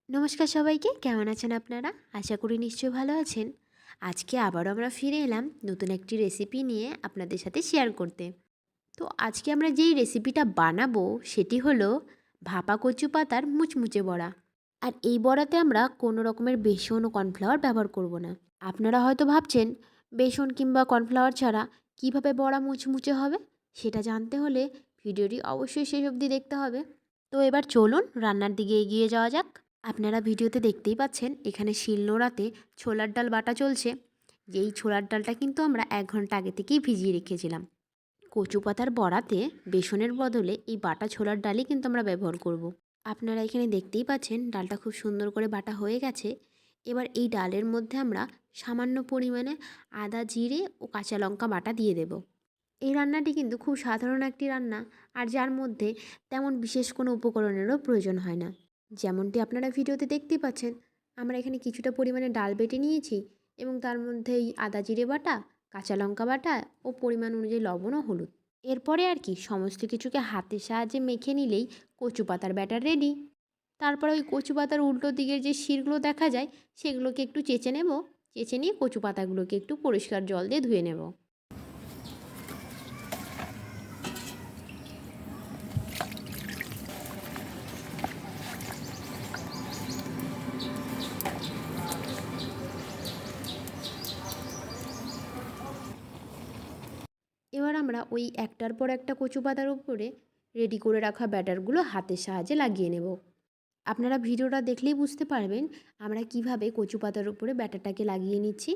নমস্কার সবাইকে, কেমন আছেন আপনারা? আশা করি নিশ্চয়ই ভালো আছেন। আজকে আবারও আমরা ফিরে এলাম নতুন একটি রেসিপি নিয়ে আপনাদের সাথে শেয়ার করতে। তো আজকে আমরা যেই রেসিপিটা বানাবো সেটি হলো ভাপা কচু পাতার মুচমুচে বড়া। আর এই বড়াতে আমরা কোনো রকমের বেসন ও কর্নফ্লাওয়ার ব্যবহার করব না। আপনারা হয়তো ভাবছেন বেসন কিংবা কর্নফ্লাওয়ার ছাড়া কিভাবে বড়া মুচমুচে হবে? সেটা জানতে হলে ভিডিওটি অবশ্যই শেষ অবধি দেখতে হবে। তো এবার চলুন রান্নার দিকে এগিয়ে যাওয়া যাক। আপনারা ভিডিওতে দেখতেই পাচ্ছেন এখানে শিলনোড়াতে ছোলার ডাল বাটা চলছে। এই ছোলার ডালটা কিন্তু আমরা 1 ঘন্টা আগে থেকেই ভিজিয়ে রেখেছিলাম। কচু পাতার বড়াতে বেসনের বদলে এই বাটা ছোলার ডালই কিন্তু আমরা ব্যবহার করব। আপনারা এখানে দেখতেই পাচ্ছেন ডালটা খুব সুন্দর করে বাটা হয়ে গেছে। এবার এই ডালের মধ্যে আমরা সামান্য পরিমাণে আদা, জিরে ও কাঁচা লঙ্কা বাটা দিয়ে দেব। এই রান্নাটি কিন্তু খুব সাধারণ একটি রান্না, আর যার মধ্যে তেমন বিশেষ কোনো উপকরণেরও প্রয়োজন হয় না। যেমনটি আপনারা ভিডিওতে দেখতেই পাচ্ছেন, আমরা এখানে কিছুটা পরিমাণে ডাল বেটে নিয়েছি এবং তার মধ্যে এই আদা জিরে বাটা, কাঁচা লঙ্কা বাটা ও পরিমাণ অনুযায়ী লবণ ও হলুদ। এরপরে আর কি সমস্ত কিছুকে হাতের সাহায্যে মেখে নিলেই কচু পাতার ব্যাটার রেডি। তারপরে ওই কচু পাতার উল্টো দিকের যে শিরগুলো দেখা যায় সেগুলোকে একটু চেঁচে নেব। চেঁচে নিয়ে কচু পাতাগুলোকে একটু পরিষ্কার জল দিয়ে ধুয়ে নেব। এবার আমরা ওই একটার পর একটা কচু পাতার উপরে রেডি করে রাখা ব্যাটারগুলো হাতের সাহায্যে লাগিয়ে নেব। আপনারা ভিডিওটা দেখলেই বুঝতে পারবেন আমরা কিভাবে কচু পাতার উপরে ব্যাটারটাকে লাগিয়ে নিচ্ছি।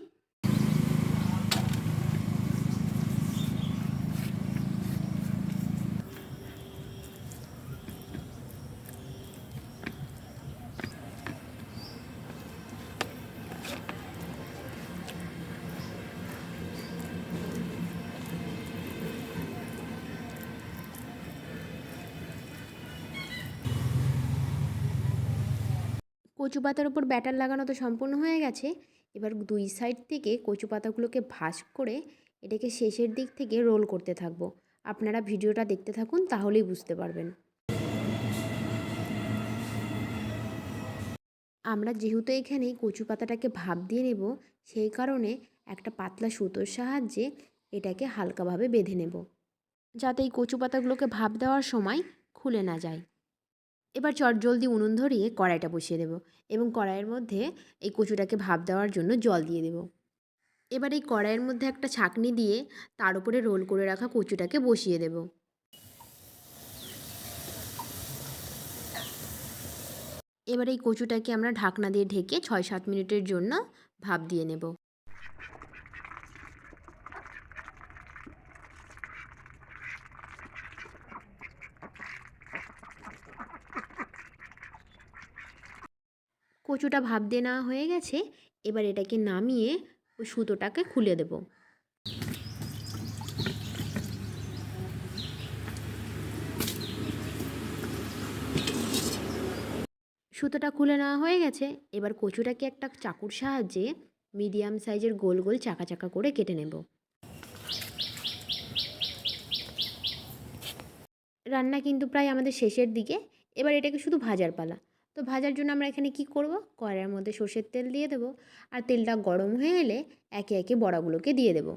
কচু পাতার উপর ব্যাটার লাগানো তো সম্পূর্ণ হয়ে গেছে। এবার দুই সাইড থেকে কচু পাতাগুলোকে ভাঁজ করে এটাকে শেষের দিক থেকে রোল করতে থাকবো। আপনারা ভিডিওটা দেখতে থাকুন, তাহলেই বুঝতে পারবেন। আমরা যেহেতু এখানে কচু পাতাটাকে ভাপ দিয়ে নেব, সেই কারণে একটা পাতলা সুতোর সাহায্যে এটাকে হালকাভাবে বেঁধে নেব, যাতে এই কচু পাতাগুলোকে ভাপ দেওয়ার সময় খুলে না যায়। এবার চটজলদি উনুন ধরিয়ে কড়াইটা বসিয়ে দেব এবং কড়াইয়ের মধ্যে এই কচুটাকে ভাপ দেওয়ার জন্য জল দিয়ে দেব। এবার এই কড়াইয়ের মধ্যে একটা ছাঁকনি দিয়ে তার উপরে রোল করে রাখা কচুটাকে বসিয়ে দেব। এবার এই কচুটাকে আমরা ঢাকনা দিয়ে ঢেকে 6-7 মিনিটের জন্য ভাপ দিয়ে নেব। কচুটা ভাপ দিয়ে নেওয়া হয়ে গেছে। এবার এটাকে নামিয়ে ওই সুতোটাকে খুলে দেব। সুতোটা খুলে নেওয়া হয়ে গেছে। এবার কচুটাকে একটা চাকুর সাহায্যে মিডিয়াম সাইজের গোল গোল চাকা চাকা করে কেটে নেব। রান্না কিন্তু প্রায় আমাদের শেষের দিকে। এবার এটাকে শুধু ভাজার পালা। তো ভাজার জন্য আমরা এখানে কি করব, কড়াইয়ের মধ্যে সর্ষের তেল দিয়ে দেব, আর তেলটা গরম হয়ে এলে একে একে বড়াগুলোকে দিয়ে দেব।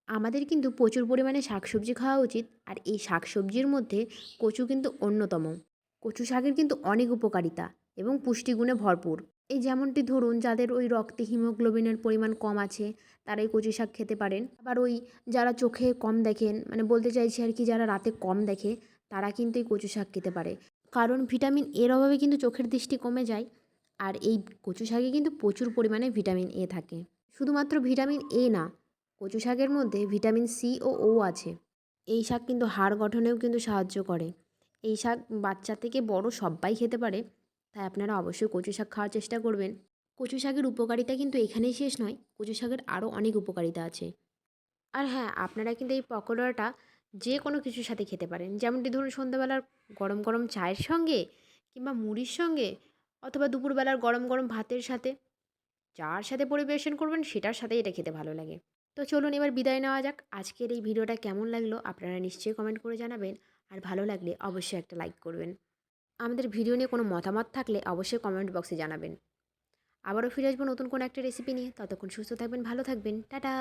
আমাদের কিন্তু প্রচুর পরিমাণে শাকসবজি খাওয়া উচিত, আর এই শাকসবজির মধ্যে কচু কিন্তু অন্যতম। কচু শাকের কিন্তু অনেক উপকারিতা এবং পুষ্টিগুণে ভরপুর। এই যেমনটি ধরুন যাদের ওই রক্তে হিমোগ্লোবিনের পরিমাণ কম আছে তারা এই কচু শাক খেতে পারেন। আবার ওই যারা চোখে কম দেখেন, মানে বলতে চাইছি আর কি, যারা রাতে কম দেখে তারা কিন্তু এই কচু শাক খেতে পারে। কারণ ভিটামিন এর অভাবে কিন্তু চোখের দৃষ্টি কমে যায়। আর এই কচু শাকে কিন্তু প্রচুর পরিমাণে ভিটামিন এ থাকে। শুধুমাত্র ভিটামিন এ না, কচু শাকের মধ্যে ভিটামিন সি ও আছে। এই শাক কিন্তু হাড় গঠনেও কিন্তু সাহায্য করে। এই শাক বাচ্চা থেকে বড় সব্বাই খেতে পারে। তাই আপনারা অবশ্যই কচু শাক খাওয়ার চেষ্টা করবেন। কচু শাকের উপকারিতা কিন্তু এখানেই শেষ নয়, কচু শাকের আরও অনেক উপকারিতা আছে। আর হ্যাঁ, আপনারা কিন্তু এই পকোড়াটা যে কোনো কিছুর সাথে খেতে পারেন। যেমনটি ধরুন সন্ধ্যাবেলার গরম গরম চায়ের সঙ্গে কিংবা মুড়ির সঙ্গে অথবা দুপুরবেলার গরম গরম ভাতের সাথে, যার সাথে পরিবেশন করবেন সেটার সাথেই এটা খেতে ভালো লাগে। তো চলুন এবার বিদায় নেওয়া যাক। আজকের এই ভিডিওটা কেমন লাগলো আপনারা নিশ্চয়ই কমেন্ট করে জানাবেন, আর ভালো লাগলে অবশ্যই একটা লাইক করবেন। আমাদের ভিডিও নিয়ে কোনো মতামত থাকলে অবশ্যই কমেন্ট বক্সে জানাবেন। আবারও ফিরে আসবো নতুন কোনো একটা রেসিপি নিয়ে। ততক্ষণ সুস্থ থাকবেন, ভালো থাকবেন। টাটা।